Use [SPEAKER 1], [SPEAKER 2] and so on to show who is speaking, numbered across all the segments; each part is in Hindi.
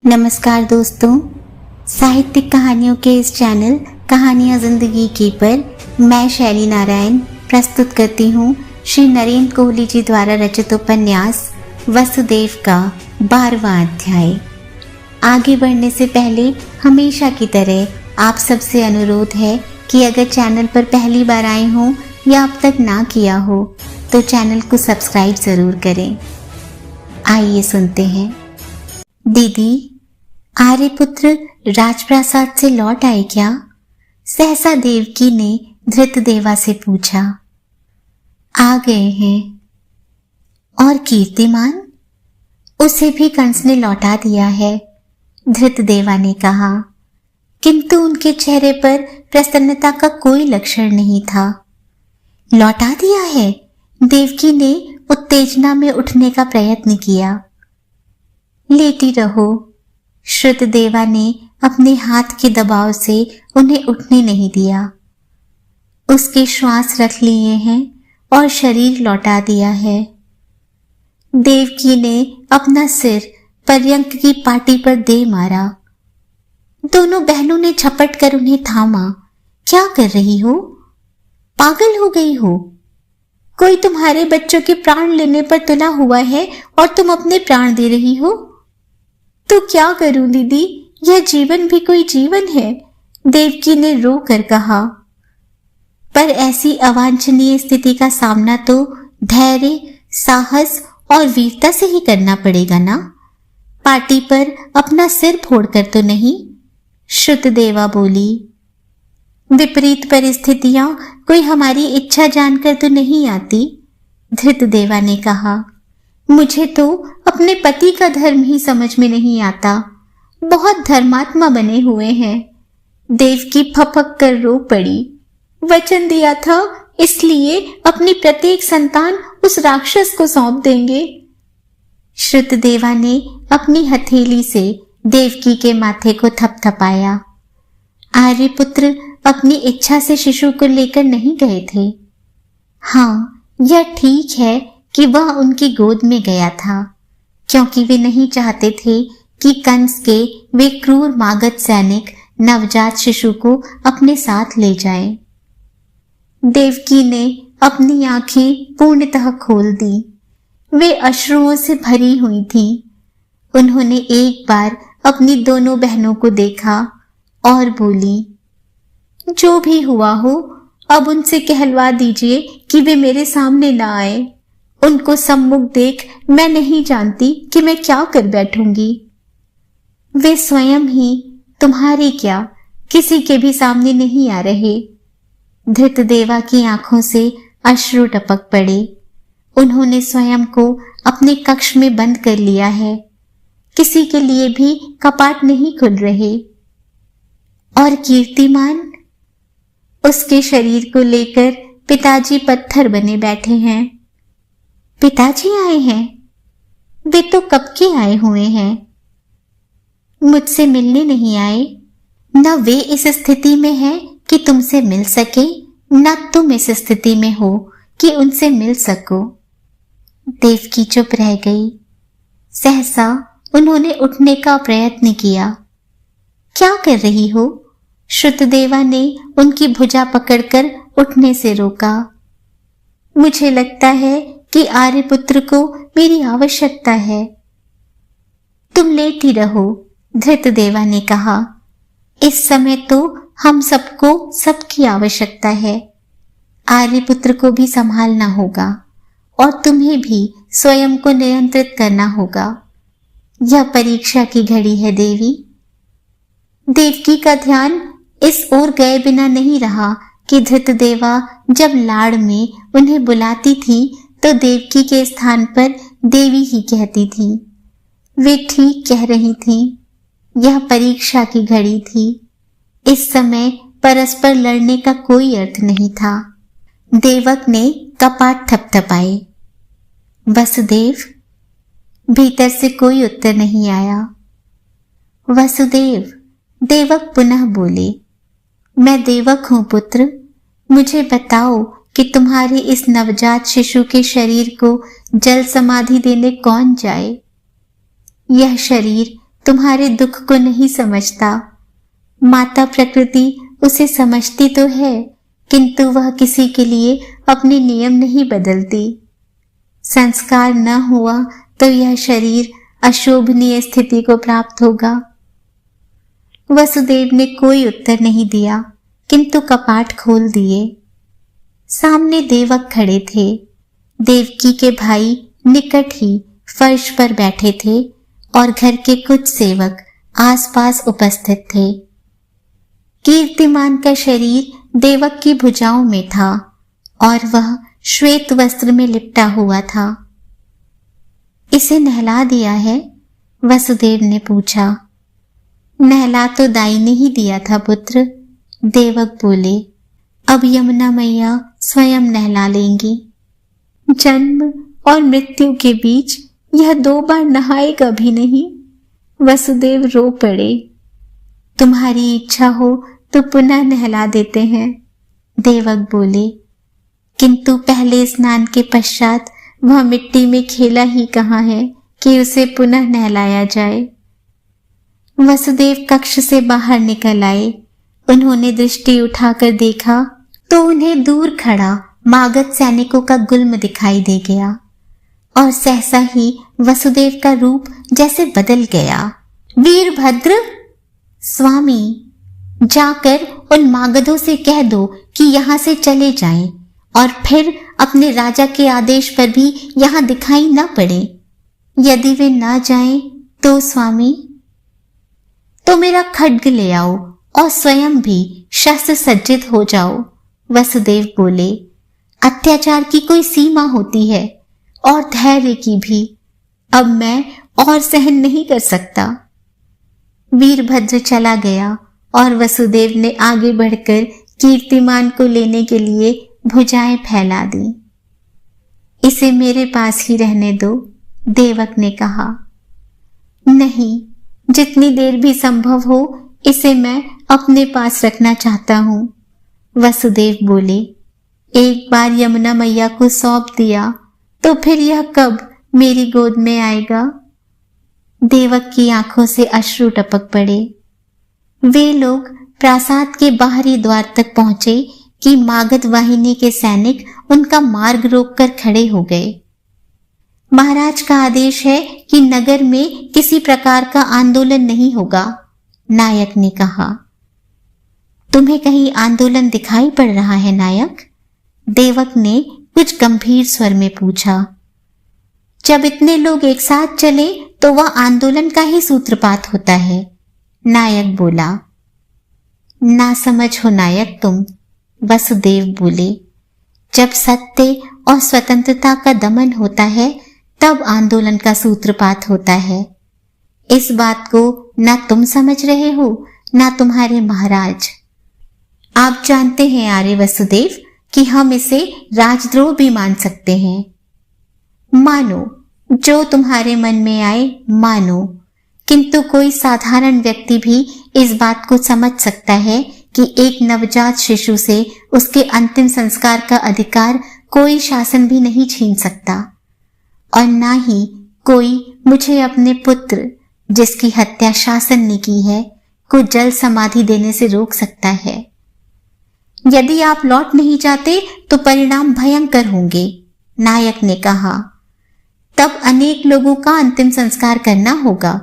[SPEAKER 1] नमस्कार दोस्तों, साहित्यिक कहानियों के इस चैनल कहानियाँ जिंदगी की पर मैं शैली नारायण प्रस्तुत करती हूँ श्री नरेंद्र कोहली जी द्वारा रचित उपन्यास वसुदेव का 12वां अध्याय। आगे बढ़ने से पहले हमेशा की तरह आप सबसे अनुरोध है कि अगर चैनल पर पहली बार आए हों या अब तक ना किया हो तो चैनल को सब्सक्राइब जरूर करें। आइए सुनते हैं। दीदी, आर्यपुत्र राजप्रासाद से लौट आए क्या? सहसा देवकी ने धृतदेवा से पूछा। आ गए हैं। और कीर्तिमान? उसे भी कंस ने लौटा दिया है, धृतदेवा ने कहा, किंतु उनके चेहरे पर प्रसन्नता का कोई लक्षण नहीं था। लौटा दिया है? देवकी ने उत्तेजना में उठने का प्रयत्न किया। लेटी रहो, श्रुतदेवा ने अपने हाथ के दबाव से उन्हें उठने नहीं दिया। उसके श्वास रख लिए हैं और शरीर लौटा दिया है। देवकी ने अपना सिर पर्यंक की पाटी पर दे मारा। दोनों बहनों ने झपट कर उन्हें थामा। क्या कर रही हो? पागल हो गई हो? कोई तुम्हारे बच्चों के प्राण लेने पर तुला हुआ है और तुम अपने प्राण दे रही हो? तो क्या करूं दीदी, यह जीवन भी कोई जीवन है, देवकी ने रो कर कहा। पर ऐसी अवांछनीय स्थिति का सामना तो धैर्य, साहस और वीरता से ही करना पड़ेगा ना, पाटी पर अपना सिर फोड़कर तो नहीं, श्रुतदेवा बोली। विपरीत परिस्थितियां कोई हमारी इच्छा जानकर तो नहीं आती, धृतदेवा ने कहा। मुझे तो अपने पति का धर्म ही समझ में नहीं आता। बहुत धर्मात्मा बने हुए हैं। देवकी फपक कर रो पड़ी। वचन दिया था, इसलिए अपनी प्रत्येक संतान उस राक्षस को सौंप देंगे। श्रुतदेवा ने अपनी हथेली से देवकी के माथे को थपथपाया। आर्यपुत्र अपनी इच्छा से शिशु को लेकर नहीं गए थे। हाँ, यह ठीक है कि वह उनकी गोद में गया था, क्योंकि वे नहीं चाहते थे कि कंस के वे क्रूर मागध सैनिक नवजात शिशु को अपने साथ ले जाएं। देवकी ने अपनी आंखें पूर्णतः खोल दी। वे अश्रुओं से भरी हुई थीं। उन्होंने एक बार अपनी दोनों बहनों को देखा और बोली, जो भी हुआ हो, अब उनसे कहलवा दीजिए कि वे मेरे सामने ना आए। उनको सम्मुख देख मैं नहीं जानती कि मैं क्या कर बैठूंगी। वे स्वयं ही तुम्हारी क्या किसी के भी सामने नहीं आ रहे। धृतदेवा की आंखों से अश्रु टपक पड़े। उन्होंने स्वयं को अपने कक्ष में बंद कर लिया है। किसी के लिए भी कपाट नहीं खुल रहे। और कीर्तिमान? उसके शरीर को लेकर पिताजी पत्थर बने बैठे हैं। पिताजी आए हैं? वे तो कब के आए हुए हैं। मुझसे मिलने नहीं आए। न वे इस स्थिति में हैं कि तुमसे मिल सके, न तुम इस स्थिति में हो कि उनसे मिल सको। देवकी चुप रह गई। सहसा उन्होंने उठने का प्रयत्न किया। क्या कर रही हो? श्रुतदेवा ने उनकी भुजा पकड़कर उठने से रोका। मुझे लगता है कि आर्यपुत्र को मेरी आवश्यकता है। तुम लेटी रहो, धृतदेवा ने कहा। इस समय तो हम सबको सबकी आवश्यकता है। आर्यपुत्र को भी संभालना होगा और तुम्हें भी स्वयं को नियंत्रित करना होगा। यह परीक्षा की घड़ी है देवी। देवकी का ध्यान इस ओर गए बिना नहीं रहा कि धृतदेवा जब लाड़ में उन्हें बुलाती थी तो देवकी के स्थान पर देवी ही कहती थी। वे ठीक कह रही थीं। यह परीक्षा की घड़ी थी। इस समय परस्पर लड़ने का कोई अर्थ नहीं था। देवक ने कपाट थपथपाए। वसुदेव? भीतर से कोई उत्तर नहीं आया। वसुदेव? देवक पुनः बोले। मैं देवक हूं पुत्र। मुझे बताओ कि तुम्हारे इस नवजात शिशु के शरीर को जल समाधि देने कौन जाए? यह शरीर तुम्हारे दुख को नहीं समझता। माता प्रकृति उसे समझती तो है, किंतु वह किसी के लिए अपने नियम नहीं बदलती। संस्कार न हुआ तो यह शरीर अशोभनीय स्थिति को प्राप्त होगा। वसुदेव ने कोई उत्तर नहीं दिया, किंतु कपाट खोल दिए। सामने देवक खड़े थे। देवकी के भाई निकट ही फर्श पर बैठे थे और घर के कुछ सेवक आसपास उपस्थित थे। कीर्तिमान का शरीर देवक की भुजाओं में था और वह श्वेत वस्त्र में लिपटा हुआ था। इसे नहला दिया है? वसुदेव ने पूछा। नहला तो दाई ने ही दिया था पुत्र, देवक बोले। अब यमुना मैया स्वयं नहला लेंगी। जन्म और मृत्यु के बीच यह 2 बार नहाएगा भी नहीं। वसुदेव रो पड़े। तुम्हारी इच्छा हो तो पुनः नहला देते हैं, देवक बोले। किंतु पहले स्नान के पश्चात वह मिट्टी में खेला ही कहाँ है कि उसे पुनः नहलाया जाए। वसुदेव कक्ष से बाहर निकल आए। उन्होंने दृष्टि उठाकर देखा तो उन्हें दूर खड़ा मागध सैनिकों का गुल्म दिखाई दे गया और सहसा ही वसुदेव का रूप जैसे बदल गया। वीरभद्र! स्वामी, जाकर उन मागधों से कह दो कि यहाँ से चले जाएं और फिर अपने राजा के आदेश पर भी यहाँ दिखाई न पड़े। यदि वे न जाएं तो स्वामी, तो मेरा खड्ग ले आओ और स्वयं भी शस्त्र सज्जित हो जाओ, वसुदेव बोले। अत्याचार की कोई सीमा होती है और धैर्य की भी। अब मैं और सहन नहीं कर सकता। वीरभद्र चला गया और वसुदेव ने आगे बढ़कर कीर्तिमान को लेने के लिए भुजाएं फैला दी। इसे मेरे पास ही रहने दो, देवक ने कहा। नहीं, जितनी देर भी संभव हो इसे मैं अपने पास रखना चाहता हूं, वसुदेव बोले। एक बार यमुना मैया को सौंप दिया तो फिर यह कब मेरी गोद में आएगा? देवक की आंखों से अश्रु टपक पड़े। वे लोग प्रासाद के बाहरी द्वार तक पहुंचे कि मागध वाहिनी के सैनिक उनका मार्ग रोककर खड़े हो गए। महाराज का आदेश है कि नगर में किसी प्रकार का आंदोलन नहीं होगा, नायक ने कहा। तुम्हें कहीं आंदोलन दिखाई पड़ रहा है नायक? देवक ने कुछ गंभीर स्वर में पूछा। जब इतने लोग एक साथ चले तो वह आंदोलन का ही सूत्रपात होता है, नायक बोला। ना समझ हो नायक तुम, वसुदेव बोले। जब सत्य और स्वतंत्रता का दमन होता है तब आंदोलन का सूत्रपात होता है। इस बात को ना तुम समझ रहे हो ना तुम्हारे महाराज। आप जानते हैं आर्य वसुदेव कि हम इसे राजद्रोह भी मान सकते हैं। मानो, जो तुम्हारे मन में आए मानो, किंतु कोई साधारण व्यक्ति भी इस बात को समझ सकता है कि एक नवजात शिशु से उसके अंतिम संस्कार का अधिकार कोई शासन भी नहीं छीन सकता, और ना ही कोई मुझे अपने पुत्र, जिसकी हत्या शासन ने की है, को जल समाधि देने से रोक सकता है। यदि आप लौट नहीं जाते तो परिणाम भयंकर होंगे, नायक ने कहा। तब अनेक लोगों का अंतिम संस्कार करना होगा,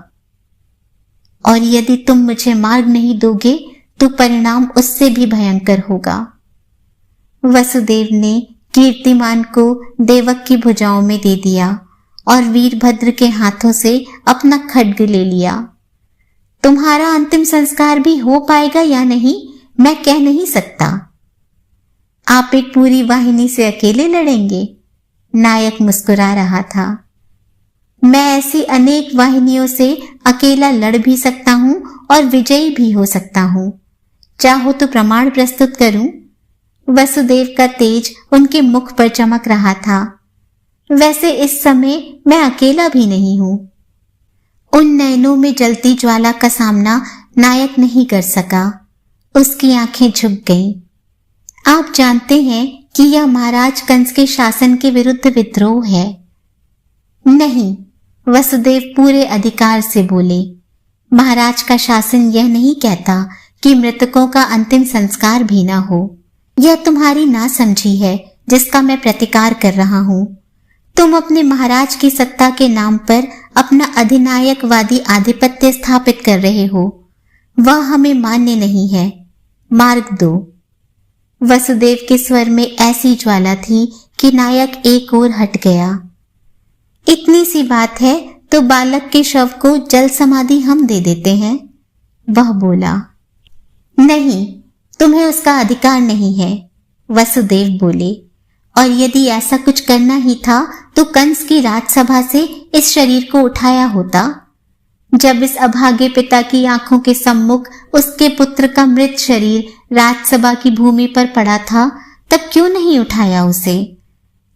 [SPEAKER 1] और यदि तुम मुझे मार्ग नहीं दोगे तो परिणाम उससे भी भयंकर होगा। वसुदेव ने कीर्तिमान को देवक की भुजाओं में दे दिया और वीरभद्र के हाथों से अपना खड्ग ले लिया। तुम्हारा अंतिम संस्कार भी हो पाएगा या नहीं मैं कह नहीं सकता। आप एक पूरी वाहिनी से अकेले लड़ेंगे, नायक मुस्कुरा रहा था। मैं ऐसी अनेक वाहिनियों से अकेला लड़ भी सकता हूं और विजयी भी हो सकता हूं। चाहो तो प्रमाण प्रस्तुत करूं? वसुदेव का तेज उनके मुख पर चमक रहा था। वैसे इस समय मैं अकेला भी नहीं हूं। उन नयनों में जलती ज्वाला का सामना नायक नहीं कर सका। उसकी आंखें झुक गईं। आप जानते हैं कि यह महाराज कंस के शासन के विरुद्ध विद्रोह है। नहीं, वसुदेव पूरे अधिकार से बोले। महाराज का शासन यह नहीं कहता कि मृतकों का अंतिम संस्कार भी ना हो। यह तुम्हारी नासमझी है जिसका मैं प्रतिकार कर रहा हूँ। तुम अपने महाराज की सत्ता के नाम पर अपना अधिनायकवादी आधिपत्य स्थापित कर रहे हो। वह हमें मान्य नहीं है। मार्ग दो। वसुदेव के स्वर में ऐसी ज्वाला थी कि नायक एक ओर हट गया। इतनी सी बात है तो बालक के शव को जल समाधि हम दे देते हैं, वह बोला। नहीं, तुम्हें उसका अधिकार नहीं है, वसुदेव बोले। और यदि ऐसा कुछ करना ही था तो कंस की राजसभा से इस शरीर को उठाया होता। जब इस अभागे पिता की आंखों के सम्मुख उसके पुत्र का मृत शरीर राजसभा की भूमि पर पड़ा था, तब क्यों नहीं उठाया उसे?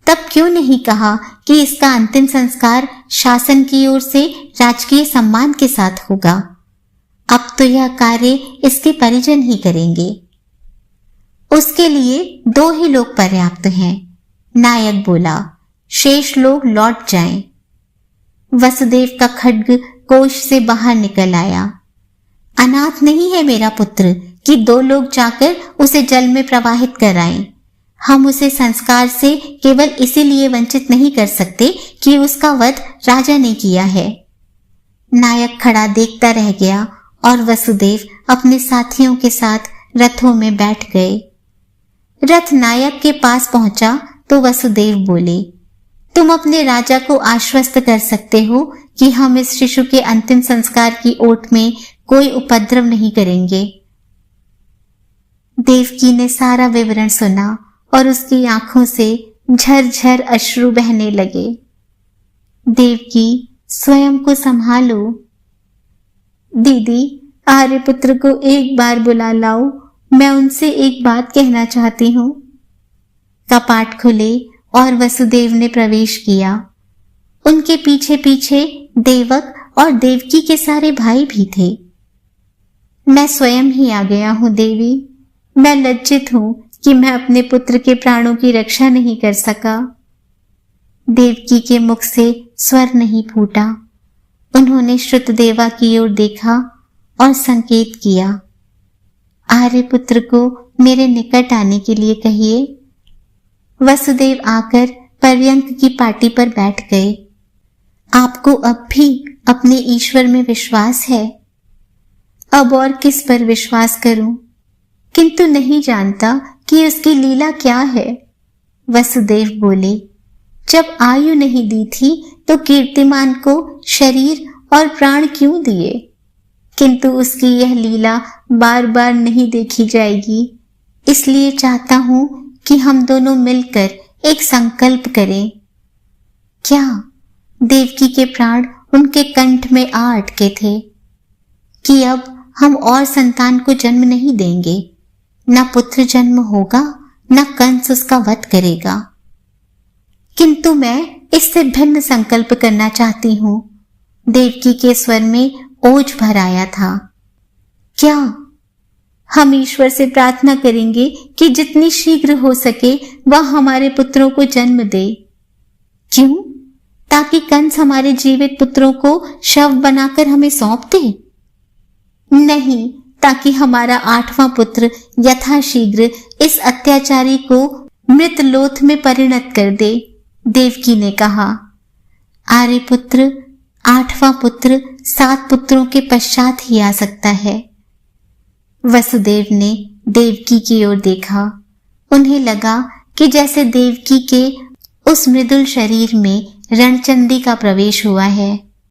[SPEAKER 1] तब क्यों नहीं कहा कि इसका अंतिम संस्कार शासन की ओर से राजकीय सम्मान के साथ होगा? अब तो यह कार्य इसके परिजन ही करेंगे। उसके लिए 2 ही लोग पर्याप्त हैं, नायक बोला। शेष लोग लौट जाएं। वसुदेव का खड्ग कोष से बाहर निकल आया। अनाथ नहीं है मेरा पुत्र कि 2 लोग जाकर उसे जल में प्रवाहित कराएं। हम उसे संस्कार से केवल इसीलिए वंचित नहीं कर सकते कि उसका वध राजा ने किया है। नायक खड़ा देखता रह गया और वसुदेव अपने साथियों के साथ रथों में बैठ गए। रथ नायक के पास पहुंचा तो वसुदेव बोले, तुम अपने राजा को आश्वस्त कर सकते हो कि हम इस शिशु के अंतिम संस्कार की ओट में कोई उपद्रव नहीं करेंगे। देवकी ने सारा विवरण सुना और उसकी आंखों से झरझर अश्रु बहने लगे। देवकी, स्वयं को संभालो। दीदी, आर्यपुत्र को एक बार बुला लाओ, मैं उनसे एक बात कहना चाहती हूँ। कपाट खुले और वसुदेव ने प्रवेश किया। उनके पीछे पीछे देवक और देवकी के सारे भाई भी थे। मैं स्वयं ही आ गया हूँ देवी। मैं लज्जित हूँ कि मैं अपने पुत्र के प्राणों की रक्षा नहीं कर सका। देवकी के मुख से स्वर नहीं फूटा। उन्होंने श्रुतदेवा की ओर देखा और संकेत किया, आर्यपुत्र को मेरे निकट आने के लिए कहिए। वसुदेव आकर पर्यंक की पाटी पर बैठ गए। आपको अब भी अपने ईश्वर में विश्वास है? अब और किस पर विश्वास करूं? किंतु नहीं जानता कि उसकी लीला क्या है। वसुदेव बोले, जब आयु नहीं दी थी तो कीर्तिमान को शरीर और प्राण क्यों दिए? किंतु उसकी यह लीला बार बार नहीं देखी जाएगी। इसलिए चाहता हूं कि हम दोनों मिलकर एक संकल्प करें। क्या? देवकी के प्राण उनके कंठ में आ अटके थे कि अब हम और संतान को जन्म नहीं देंगे। न पुत्र जन्म होगा, न कंस उसका वध करेगा। किंतु मैं इससे भिन्न संकल्प करना चाहती हूँ। देवकी के स्वर में ओज भर आया था। क्या? हम ईश्वर से प्रार्थना करेंगे कि जितनी शीघ्र हो सके वह हमारे पुत्रों को जन्म दे। क्यों? ताकि कंस हमारे जीवित पुत्रों को शव बनाकर हमें सौंप दे? नहीं, ताकि हमारा 8वां पुत्र यथाशीघ्र इस अत्याचारी को मृत लोथ में परिणत कर दे। देवकी ने कहा, आर्यपुत्र 8वां पुत्र 7 पुत्रों के पश्चात ही आ सकता है। वसुदेव ने देवकी की ओर देखा। उन्हें लगा कि जैसे देवकी के उस मृदुल शरीर में रणचंडी का प्रवेश हुआ है।